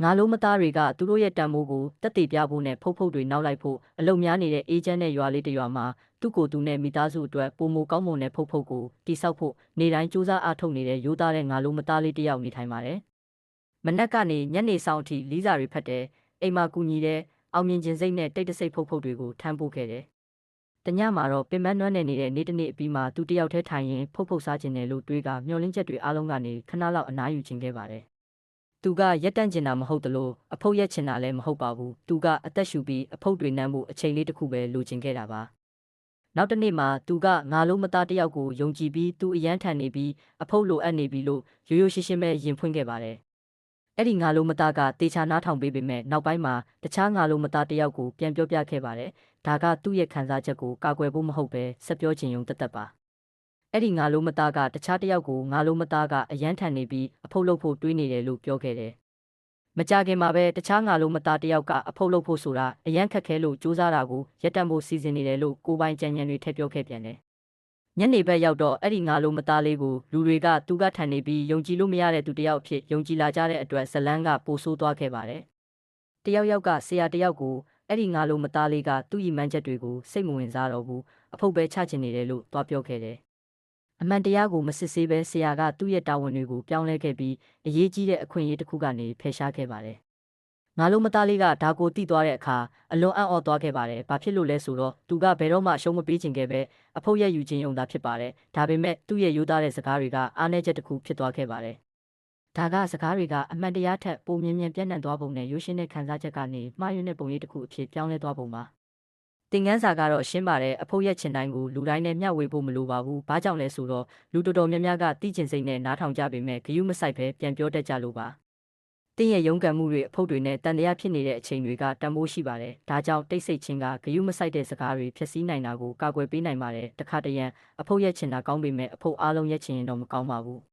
ငါလုံးမသားတွေကသူတို့ရဲ့တန်မိုးကိုတက်တေပြဖို့နဲ့ဖုတ်ဖုတ်တွေနောက်လိုက်ဖို့အလုံများနေတဲ့အေဂျင့်နဲ့ရွာလေးတစ်ရွာမှာသူ့ကိုယ်သူနဲ့မိသားစုအတွက်ပုံမကောင်းမွန်တဲ့ဖုတ်ဖုတ်ကိုတိဆောက်ဖို့နေတိုင်းစူးစမ်းအားထုတ်နေတဲ့ရိုးသားတဲ့ငါလုံးမသားလေးတစ်ယောက်နေထိုင်ပါတယ်။မနက်ကနေညနေဆောင်အထိလီးစာတွေဖတ်တယ်အိမ်မှာကူညီတဲ့အောင်မြင်ခြင်းစိတ်နဲ့တိတ်တဆိတ်ဖုတ်ဖုတ်တွေကိုထမ်းပိုးခဲ့တယ်။တညမှာတော့ပင်မနွမ်းနယ်နေတဲ့နေ့တစ်နေ့အပြီးမှာသူတယောက်တည်းထိုင်ရင်ဖုတ်ဖုတ်စားခြင်းနဲ့လို့တွေးကမျောလင်းချက်တွေအားလုံးကနေခဏလောက်အနားယူခြင်းခဲ့ပါတယ်။သူကရက်တန့်ကျင်တာမဟုတ်သလိုအဖုတ်ရက်ချင်တာလည်းမဟုတ်ပါဘူး။သူကအသက်ရှူပြီးအဖုတ်တွေနှမ်းဖို့အချိန်လေးတစ်ခုပဲလိုချင်ခဲ့တာပါ။နောက်တစ်နေ့မှာသူကငါလုံးမသားတစ်ယောက်ကိုယုံကြည်ပြီးသူအရန်ထန်နေပြီးအဖုတ်လိုအပ်နေပြီလို့ရိုးရိုးရှင်းရှင်းပဲရင်ဖွင့်ခဲ့ပါတယ်။အဲ့ဒီငါလုံးမသားကတေချာနားထောင်ပေးပေမဲ့နောက်ပိုင်းမှာတခြားငါလုံးမသားတစ်ယောက်ကိုပြန်ပြောပြခဲ့ပါတယ်။ဒါကသူ့ရဲ့ခံစားချက်ကိုကာကွယ်ဖို့မဟုတ်ပဲဆက်ပြောချင်ုံသက်ပါ။အဲ့ဒီငါလုံးမသားကတခြားတစ်ယောက်ကိုငါလုံးမသားကအရန်ထန်နေပြီးအဖုတ်လုပ်ဖို့တွေးနေတယ်လို့ပြောခဲ့တယ်။မကြခင်မှာပဲတခြားငါလုံးမသားတစ်ယောက်ကအဖုတ်လုပ်ဖို့ဆိုတာအရန်ခက်ခဲလို့စူးစမ်းတာကိုရက်တန့်ဖို့စီစဉ်နေတယ်လို့ကိုပိုင်ကြံဉဏ်တွေထည့်ပြောခဲ့ပြန်တယ်။ညနေဘက်ရောက်တော့အဲ့ဒီငါလုံးမသားလေးကိုလူတွေကသူကထန်နေပြီးယုံကြည်လို့မရတဲ့သူတစ်ယောက်ဖြစ်ယုံကြည်လာကြတဲ့အတွက်ဇလန်းကပိုဆိုးသွားခဲ့ပါတယ်။တယောက်ကဆရာတယောက်ကိုအဲ့ဒီငါလုံးမသားလေးကသူ့ရည်မှန်းချက်တွေကိုစိတ်မဝင်စားတော့ဘူးအဖုတ်ပဲချချင်နေတယ်လို့သွားပြောခဲ့တယ်။အမှန်တရားကိုမစစ်ဆေးပဲဆရာကသူ့ရဲ့တာဝန်တွေကိုပြောင်းလဲခဲ့ပြီးအရေးကြီးတဲ့အခွင့်အရေးတစ်ခုကနေဖယ်ရှားခဲ့ပါတယ်။ငါလုံးမသားလေးကဒါကိုသိသွားတဲ့အခါအလွန်အံ့ဩသွားခဲ့ပါတယ်။ဘာဖြစ်လို့လဲဆိုတော့သူကဘယ်တော့မှရှုံးမပေးချင်ခဲ့ပဲအဖုတ်ရဲ့ယူခြင်းယုံတာဖြစ်ပါတယ်။ဒါပေမဲ့သူ့ရဲ့ရိုးသားတဲ့စကားတွေကအားနည်းချက်တစ်ခုဖြစ်သွားခဲ့ပါတယ်။ဒါကစကားတွေကအမှန်တရားထက်ပိုမြင်ပြန့်နှံ့သွားပုံနဲ့ရိုးရှင်းတဲ့ခံစားချက်ကနေမှားယွင်းတဲ့ပုံရိပ်တစ်ခုအဖြစ်ပြောင်းလဲသွားပုံပါ။သင်ခန်းစာကတော့ရှင်းပါတယ်အဖုတ်ရဲ့ချင်တိုင်းကိုလူတိုင်းနဲ့မျှဝေဖို့မလိုပါဘူး။ဘာကြောင့်လဲဆိုတော့လူတော်တော်များများကတိကျင်စိတ်နဲ့နားထောင်ကြပေမဲ့ဂရုမစိုက်ပဲပြန်ပြောတတ်ကြလို့ပါ။တင်းရဲ့ရုံးကန်မှုတွေအဖုတ်တွေနဲ့တန်တရားဖြစ်နေတဲ့အချိန်တွေကတန်ဖိုးရှိပါတယ်။ဒါကြောင့်တိတ်ဆိတ်ခြင်းကဂရုမစိုက်တဲ့စကားတွေဖြစ်စည်းနိုင်တာကိုကာကွယ်ပေးနိုင်ပါတယ်။တခါတရံအဖုတ်ရဲ့ချင်တာကောင်းပေမဲ့အဖုတ်အားလုံးရဲ့ချင်ရင်တော့မကောင်းပါဘူး။